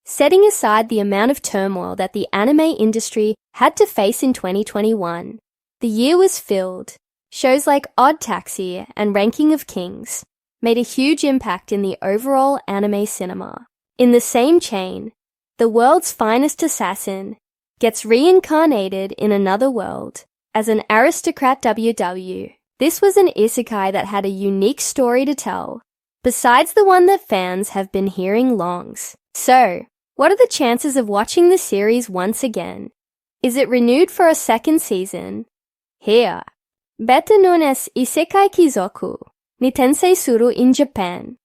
setting aside the amount of turmoil that the anime industry had to face in 2021. The year was filled. Shows like Odd Taxi and Ranking of Kings made a huge impact in the overall anime cinema. In the same chain, the world's finest assassin gets reincarnated in another world as an aristocrat WW. This was an isekai that had a unique story to tell, besides the one that fans have been hearing longs. So, what are the chances of watching the series once again? Is it renewed for a second season? Here, better known as Isekai Kizoku, ni Tensei suru in Japan.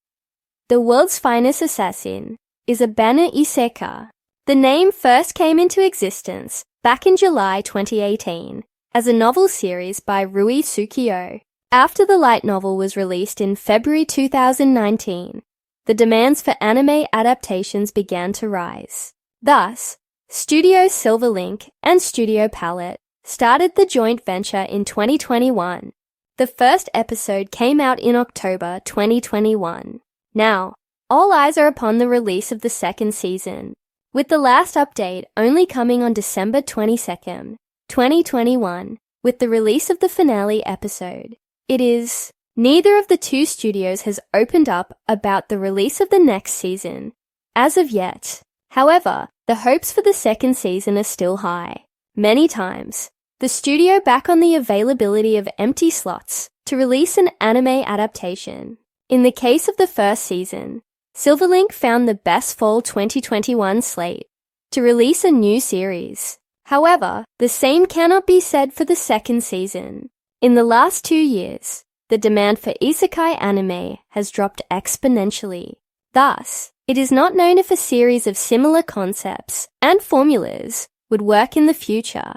The world's finest assassin is a banner isekai. The name first came into existence back in July 2018 as a novel series by Rui Tsukiyo. After the light novel was released in February 2019, the demands for anime adaptations began to rise. Thus, Studio Silverlink and Studio Palette started the joint venture in 2021. The first episode came out in October 2021. Now, all eyes are upon the release of the second season, with the last update only coming on December 22nd, 2021, with the release of the finale episode. Neither of the two studios has opened up about the release of the next season as of yet. However, the hopes for the second season are still high. Many times, the studio back on the availability of empty slots to release an anime adaptation. In the case of the first season, Silverlink found the best fall 2021 slate to release a new series. However, the same cannot be said for the second season. In the last 2 years, the demand for isekai anime has dropped exponentially. Thus, it is not known if a series of similar concepts and formulas would work in the future.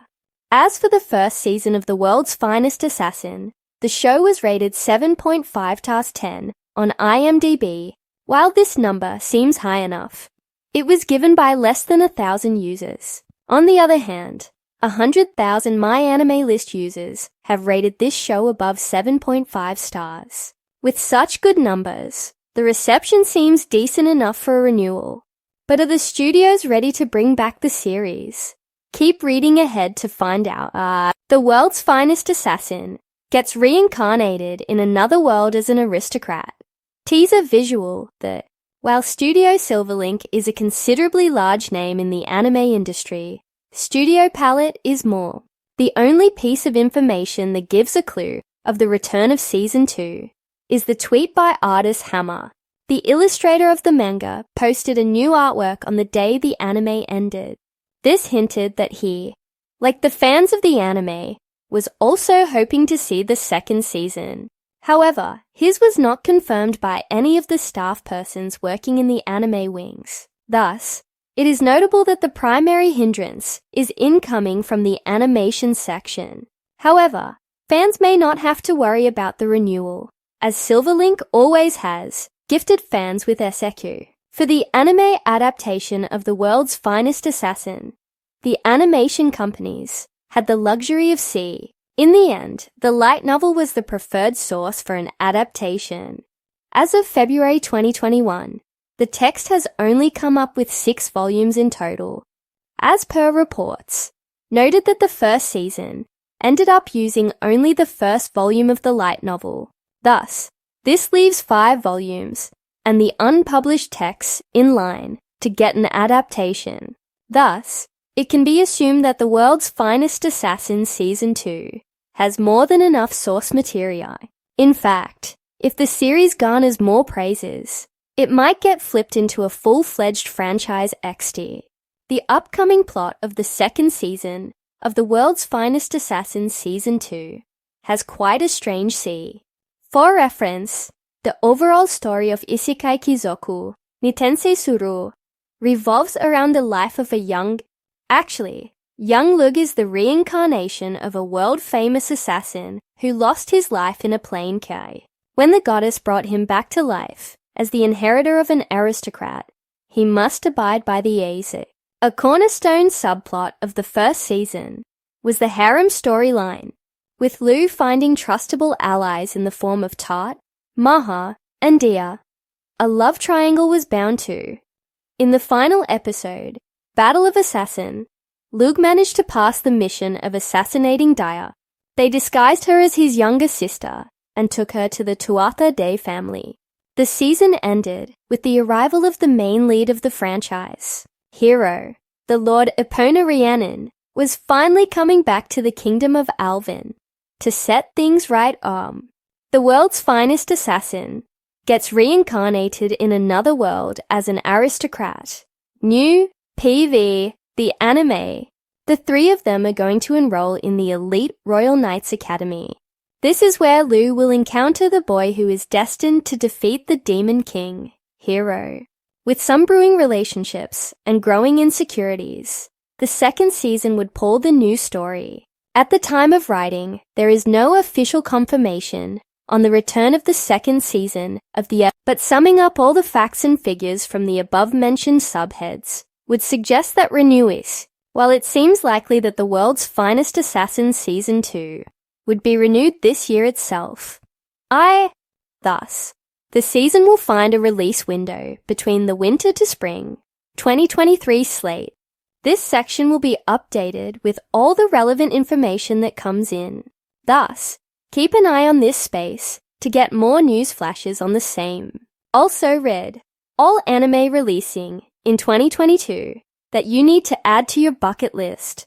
As for the first season of The World's Finest Assassin, the show was rated 7.5/10 on IMDb. While this number seems high enough, it was given by less than 1,000 users. On the other hand, 100,000 MyAnimeList users have rated this show above 7.5 stars. With such good numbers, the reception seems decent enough for a renewal. But are the studios ready to bring back the series? Keep reading ahead to find out. The World's Finest Assassin gets reincarnated in another world as an aristocrat. Teaser visual that, while Studio Silverlink is a considerably large name in the anime industry, Studio Palette is more. The only piece of information that gives a clue of the return of Season 2 is the tweet by artist Hammer. The illustrator of the manga posted a new artwork on the day the anime ended. This hinted that he, like the fans of the anime, was also hoping to see the second season. However, his was not confirmed by any of the staff persons working in the anime wings. Thus, it is notable that the primary hindrance is incoming from the animation section. However, fans may not have to worry about the renewal, as Silverlink always has gifted fans with SEQ. For the anime adaptation of The World's Finest Assassin, the animation companies had the luxury of C. In the end, the light novel was the preferred source for an adaptation. As of February 2021, the text has only come up with 6 volumes in total. As per reports, noted that the first season ended up using only the first volume of the light novel. Thus, this leaves 5 volumes and the unpublished texts in line to get an adaptation. Thus, it can be assumed that The World's Finest Assassin Season 2 has more than enough source material. In fact, if the series garners more praises, it might get flipped into a full-fledged franchise XD. The upcoming plot of the second season of The World's Finest Assassin Season 2 has quite a strange scene. For reference, the overall story of Isekai Kizoku, ni Tensei suru, revolves around the life of a young Lug is the reincarnation of a world-famous assassin who lost his life in a plane crash. When the goddess brought him back to life, as the inheritor of an aristocrat, he must abide by the Ace. A cornerstone subplot of the first season was the harem storyline, with Lu finding trustable allies in the form of Tart, Maha, and Dia. A love triangle was bound to In the final episode, Battle of Assassin, Lug managed to pass the mission of assassinating Daya. They disguised her as his younger sister and took her to the Tuatha-De family. The season ended with the arrival of the main lead of the franchise. Hero, the Lord Epona Rhiannon, was finally coming back to the kingdom of Alvin to set things right. The world's finest assassin gets reincarnated in another world as an aristocrat. New PV, the anime. The three of them are going to enroll in the elite Royal Knights Academy. This is where Lou will encounter the boy who is destined to defeat the Demon King, Hero. With some brewing relationships and growing insecurities, the second season would pull the new story. At the time of writing, there is no official confirmation on the return of the second season of the but summing up all the facts and figures from the above-mentioned subheads would suggest that Renewis, while it seems likely that the world's finest assassin Season 2 would be renewed this year itself. Thus, the season will find a release window between the winter to spring 2023 slate. This section will be updated with all the relevant information that comes in. Thus, keep an eye on this space to get more news flashes on the same. Also read, all anime releasing in 2022 that you need to add to your bucket list.